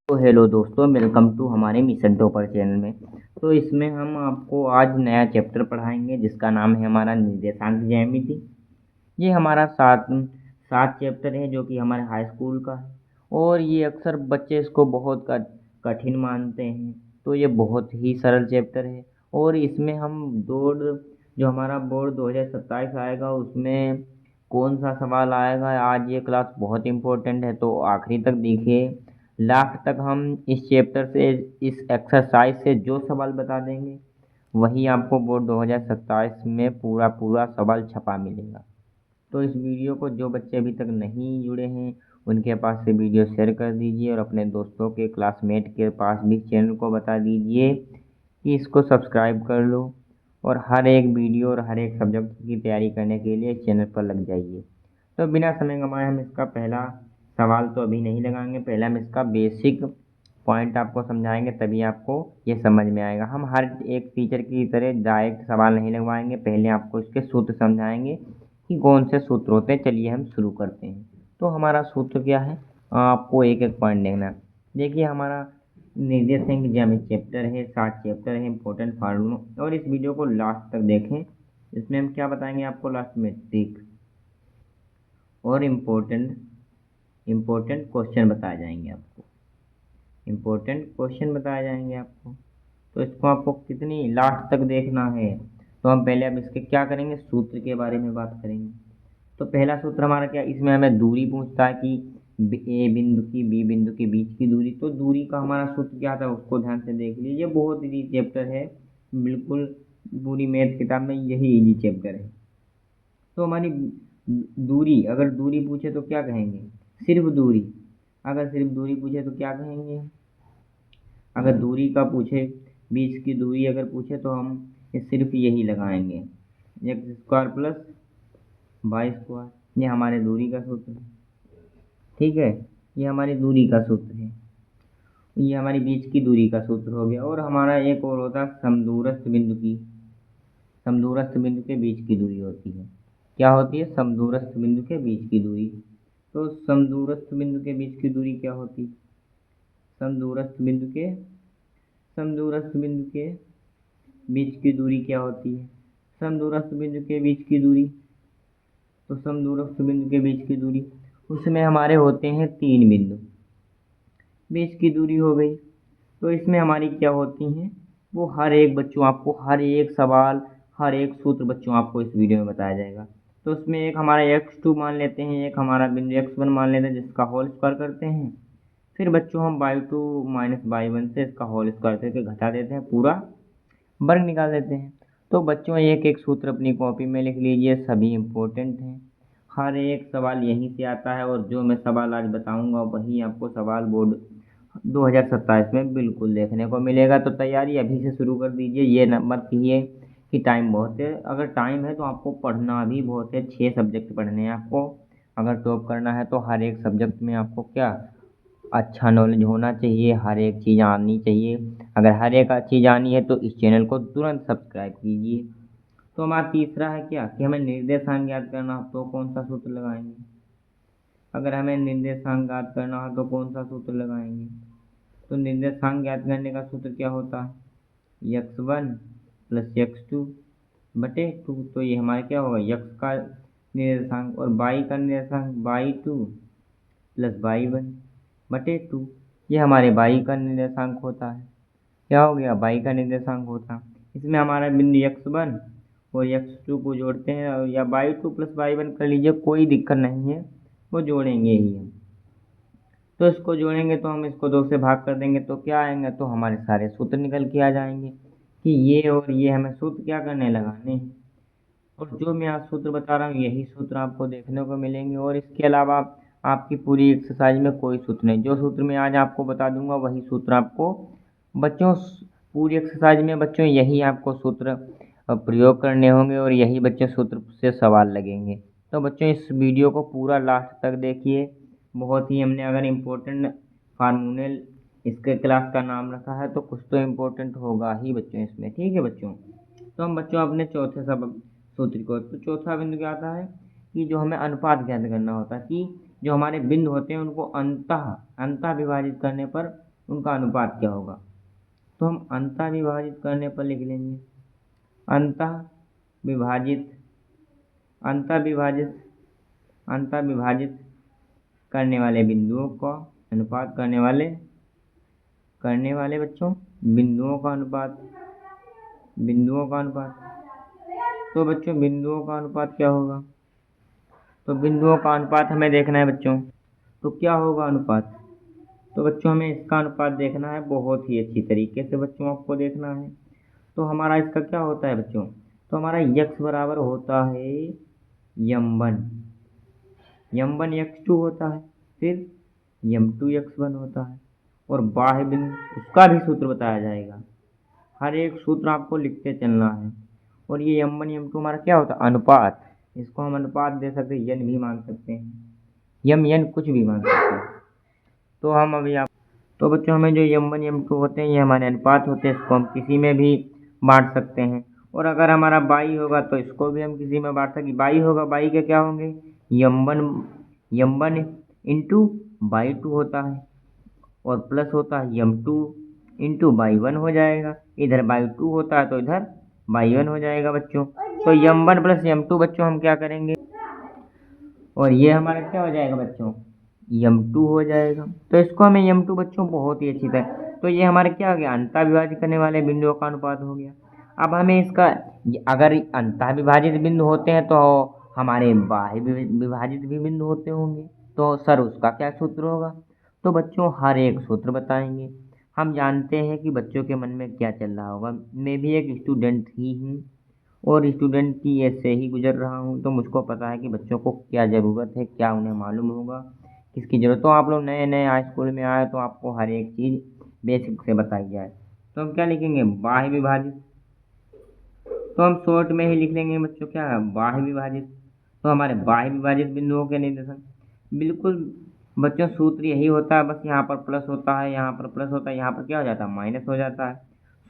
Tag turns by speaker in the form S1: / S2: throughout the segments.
S1: तो हेलो दोस्तों, welcome to हमारे मिशन टॉपर चैनल में। तो इसमें हम आपको आज नया चैप्टर पढ़ाएंगे जिसका नाम है हमारा निर्देशांक ज्यामिति। ये हमारा सात सात चैप्टर है जो कि हमारे हाई स्कूल का है। और ये अक्सर बच्चे इसको बहुत कठिन मानते हैं। तो ये बहुत ही सरल चैप्टर है। और इसमें हम बोर्ड जो हमारा बोर्ड 2027 आएगा उसमें कौन सा सवाल आएगा, आज ये क्लास बहुत इम्पोर्टेंट है तो आखिरी तक देखिए। लास्ट तक हम इस चैप्टर से, इस एक्सरसाइज से जो सवाल बता देंगे वही आपको बोर्ड 2027 में पूरा पूरा सवाल छपा मिलेगा। तो इस वीडियो को जो बच्चे अभी तक नहीं जुड़े हैं उनके पास से वीडियो शेयर कर दीजिए और अपने दोस्तों के क्लासमेट के पास भी चैनल को बता दीजिए कि इसको सब्सक्राइब कर लो और हर एक वीडियो और हर एक सब्जेक्ट की तैयारी करने के लिए इस चैनल पर लग जाइए। तो बिना समय गंवाए हम इसका पहला सवाल तो अभी नहीं लगाएंगे, पहले हम इसका बेसिक पॉइंट आपको समझाएंगे तभी आपको ये समझ में आएगा। हम हर एक टीचर की तरह डायरेक्ट सवाल नहीं लगवाएंगे, पहले आपको इसके सूत्र समझाएंगे कि कौन से सूत्र होते हैं। चलिए हम शुरू करते हैं। तो हमारा सूत्र क्या है, आपको एक एक पॉइंट देखना। देखिए हमारा निर्देशांक ज्यामिति चैप्टर है, 7 चैप्टर है, इंपॉर्टेंट फार्मूला। और इस वीडियो को लास्ट तक देखें, इसमें हम क्या बताएंगे आपको लास्ट में, ट्रिक और इम्पोर्टेंट क्वेश्चन बताए जाएंगे आपको, इम्पोर्टेंट क्वेश्चन बताए जाएंगे आपको। तो इसको आपको कितनी लास्ट तक देखना है। तो हम पहले अब इसके क्या करेंगे, सूत्र के बारे में बात करेंगे। तो पहला सूत्र हमारा क्या, इसमें हमें दूरी पूछता है कि ए बिंदु की बी बिंदु के बीच की दूरी। तो दूरी का हमारा सूत्र क्या था उसको ध्यान से देख लीजिए, बहुत इजी चैप्टर है, बिल्कुल पूरी मैथ किताब में यही इजी चैप्टर है। तो हमारी दूरी, अगर दूरी पूछे तो क्या कहेंगे, सिर्फ दूरी। अगर सिर्फ दूरी पूछे तो क्या कहेंगे, अगर दूरी का पूछे, बीच की दूरी अगर पूछे तो हम सिर्फ यही लगाएंगे, x square plus y square. ये हमारे दूरी का सूत्र है, ठीक है, ये हमारी दूरी का सूत्र है। ये हमारी बीच की दूरी का सूत्र हो गया। और हमारा एक और होता है समदूरस्थ बिंदु की, समदूरस्थ बिंदु के बीच की दूरी होती है। क्या होती है, समदूरस्थ बिंदु के बीच की दूरी। तो समदूरस्थ बिंदु के बीच की दूरी क्या होती है, समदूरस्थ बिंदु के समदूरस्थ बिंदु के बीच की दूरी क्या होती है, समदूरस्थ बिंदु के बीच की दूरी। तो समदूरस्थ बिंदु के बीच की दूरी, उसमें हमारे होते हैं 3 बिंदु, बीच की दूरी हो गई। तो इसमें हमारी क्या होती हैं, वो हर एक बच्चों आपको हर एक सवाल, हर एक सूत्र बच्चों आपको इस वीडियो में बताया जाएगा। तो उसमें एक हमारा x2 मान लेते हैं, एक हमारा बिंदु x1 मान लेते हैं जिसका होल स्क्वायर करते हैं। फिर बच्चों हम y2 माइनस y1 से इसका होल स्क्वायर करके घटा देते हैं, पूरा वर्ग निकाल देते हैं। तो बच्चों एक एक सूत्र अपनी कॉपी में लिख लीजिए, सभी इम्पोर्टेंट हैं, हर एक सवाल यहीं से आता है। और जो मैं सवाल आज बताऊंगा वही आपको सवाल बोर्ड 2027 में बिल्कुल देखने को मिलेगा। तो तैयारी अभी से शुरू कर दीजिए, ये मत कीजिए कि टाइम बहुत है। अगर टाइम है तो आपको पढ़ना भी बहुत है, 6 सब्जेक्ट पढ़ने हैं आपको। अगर टॉप करना है तो हर एक सब्जेक्ट में आपको क्या, अच्छा नॉलेज होना चाहिए, हर एक चीज़ आनी चाहिए। अगर हर एक चीज़ आनी है तो इस चैनल को तुरंत सब्सक्राइब कीजिए। तो हमारा तीसरा है क्या, कि हमें निर्देशांक ज्ञात करना हो तो कौन सा सूत्र लगाएंगे। अगर हमें निर्देशांक ज्ञात करना हो तो कौन सा सूत्र लगाएंगे। तो निर्देशांक ज्ञात करने का सूत्र क्या होता है, x1 प्लस x2 बटे 2। तो ये हमारा क्या होगा, x का निर्देशांक और y का निर्देशांक y2 प्लस y1 बटे 2। ये हमारे y का निर्देशांक होता है, क्या हो गया, y का निर्देशांक होता है। इसमें हमारा बिंदु x1 और x2 को जोड़ते हैं, और या y2 प्लस y1 कर लीजिए, कोई दिक्कत नहीं है, वो जोड़ेंगे ही हम। तो इसको जोड़ेंगे तो हम इसको 2 से भाग कर देंगे तो क्या आएंगे, तो हमारे सारे सूत्र निकल के आ जाएंगे कि ये और ये हमें सूत्र क्या करने, लगाने हैं। और जो मैं आज सूत्र बता रहा हूँ यही सूत्र आपको देखने को मिलेंगे। और इसके अलावा आपकी पूरी एक्सरसाइज में कोई सूत्र नहीं, जो सूत्र मैं आज आपको बता दूंगा वही सूत्र आपको बच्चों पूरी एक्सरसाइज में बच्चों यही आपको सूत्र प्रयोग करने होंगे और यही बच्चों सूत्र से सवाल लगेंगे। तो बच्चों इस वीडियो को पूरा लास्ट तक देखिए, बहुत ही हमने अगर इम्पोर्टेंट फार्मूले इसके क्लास का नाम रखा है तो कुछ तो इम्पोर्टेंट होगा ही बच्चों इसमें, ठीक है बच्चों। तो हम बच्चों अपने चौथे सबक सूत्र को, तो चौथा बिंदु क्या आता है कि जो हमें अनुपात ज्ञात करना होता है, कि जो हमारे बिंदु होते हैं उनको अंतः विभाजित करने पर उनका अनुपात क्या होगा। तो हम अंतः विभाजित करने पर लिख लेंगे अंतः विभाजित करने वाले बिंदुओं का अनुपात करने वाले बच्चों बिंदुओं का अनुपात। तो बच्चों बिंदुओं का अनुपात क्या होगा। तो बिंदुओं का अनुपात हमें देखना है बच्चों। तो क्या होगा अनुपात। तो बच्चों हमें इसका अनुपात देखना है बहुत ही अच्छी तरीके से बच्चों आपको देखना है। तो हमारा इसका क्या होता है बच्चों। तो हमारा यक्स बराबर होता है यम1 x2 होता है, फिर यम2 x1 होता है, और बाह्य बिंदु उसका भी सूत्र बताया जाएगा। हर एक सूत्र आपको लिखते चलना है। और ये यम1 यम2 हमारा क्या होता है अनुपात। इसको हम अनुपात दे सकते हैं, यन भी मान सकते हैं, यम यन कुछ भी मान सकते हैं। तो हम अभी तो बच्चों हमें जो यम1 यम2 होते हैं ये हमारे अनुपात होते हैं, इसको हम किसी में भी बांट सकते हैं। और अगर हमारा बाई होगा तो इसको भी हम किसी में बांट सकते। बाई होगा, बाई के क्या होंगे यम1 इंटू बाई2 होता है, और प्लस होता है यम2 इंटू बाई1 हो जाएगा। इधर बाई2 होता है तो इधर बाई1 हो जाएगा बच्चों। तो यम1 प्लस यम2 बच्चों हम क्या करेंगे, और ये हमारा क्या हो जाएगा बच्चों यम2 हो जाएगा। तो इसको हमें यम2 बच्चों बहुत ही अच्छी तरह। तो ये हमारे क्या हो गया अंतः विभाजित करने वाले बिंदुओं का अनुपात हो गया। अब हमें इसका अगर अंतः विभाजित बिंदु होते हैं तो हमारे बाह्य विभाजित भी बिंदु होते होंगे, तो सर उसका क्या सूत्र होगा। तो बच्चों हर एक सूत्र बताएंगे। हम जानते हैं कि बच्चों के मन में क्या चल रहा होगा। मैं भी एक स्टूडेंट ही हूँ और स्टूडेंट की ऐसे ही गुजर रहा हूँ, तो मुझको पता है कि बच्चों को क्या ज़रूरत है, क्या उन्हें मालूम होगा, किसकी ज़रूरत। तो आप लोग नए नए हाई स्कूल में आए तो आपको हर एक चीज़ बेसिक से बताई जाए। तो हम क्या लिखेंगे बाह्य विभाजित। तो हम शॉर्ट में ही लिख लेंगे बच्चों क्या है बाह्य विभाजित। तो हमारे बाह्य विभाजित बिंदुओं के निर्देशन बिल्कुल बच्चों सूत्र यही होता है, बस यहाँ पर प्लस होता है, यहाँ पर प्लस होता है, यहाँ पर क्या हो जाता है माइनस हो जाता है।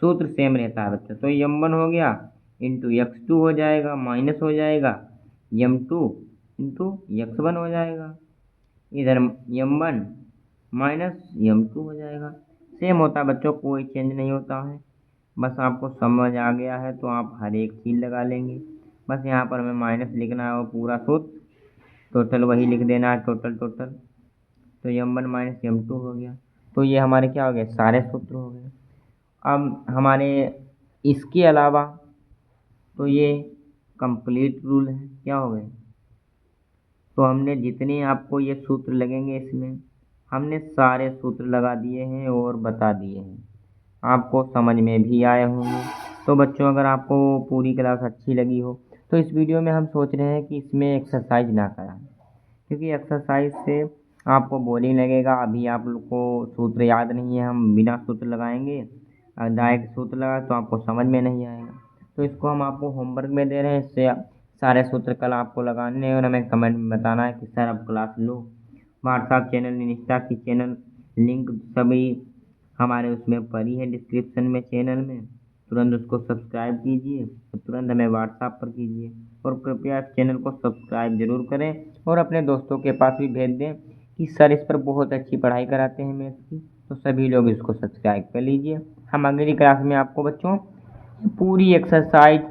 S1: सूत्र सेम रहता है बच्चों। तो यम1 हो गया इंटू x2 हो जाएगा, माइनस हो जाएगा यम2 इंटू x1 हो जाएगा, इधर यम1 माइनस यम2 हो जाएगा। सेम होता है बच्चों, कोई चेंज नहीं होता है। बस आपको समझ आ गया है तो आप हर एक चीज़ लगा लेंगे। बस यहाँ पर हमें माइनस लिखना है और पूरा सूत्र टोटल वही लिख देना है टोटल। तो यम1 माइनस यम2 हो गया। तो ये हमारे क्या हो गए सारे सूत्र हो गए। अब हमारे इसके अलावा तो ये कंप्लीट रूल है क्या हो गए। तो हमने जितने आपको ये सूत्र लगेंगे इसमें हमने सारे सूत्र लगा दिए हैं और बता दिए हैं, आपको समझ में भी आए होंगे। तो बच्चों अगर आपको पूरी क्लास अच्छी लगी हो तो इस वीडियो में हम सोच रहे हैं कि इसमें एक्सरसाइज ना कराएं, क्योंकि एक्सरसाइज से आपको बोरिंग लगेगा। अभी आप लोग को सूत्र याद नहीं है, हम बिना सूत्र लगाएंगे और डायरेक्ट सूत्र लगा तो आपको समझ में नहीं आएगा। तो इसको हम आपको होमवर्क में दे रहे हैं, इससे सारे सूत्र कल आपको लगाने हैं और हमें कमेंट में बताना है कि सर अब क्लास लो। व्हाट्सएप चैनल इंस्टा की चैनल लिंक सभी हमारे उसमें पड़ी है डिस्क्रिप्शन में चैनल में, तुरंत उसको सब्सक्राइब कीजिए और तुरंत हमें व्हाट्सएप पर कीजिए। और कृपया इस चैनल को सब्सक्राइब जरूर करें और अपने दोस्तों के पास भी भेज दें कि सर इस पर बहुत अच्छी पढ़ाई कराते हैं मैथ की। तो सभी लोग इसको सब्सक्राइब कर लीजिए। हम अगली क्लास में आपको बच्चों पूरी एक्सरसाइज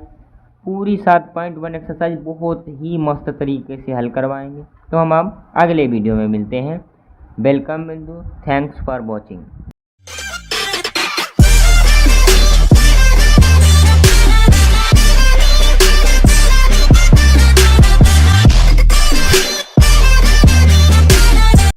S1: पूरी 7.1 एक्सरसाइज बहुत ही मस्त तरीके से हल करवाएंगे। तो हम अब अगले वीडियो में मिलते हैं। वेलकम बिंदु, थैंक्स फॉर वॉचिंग।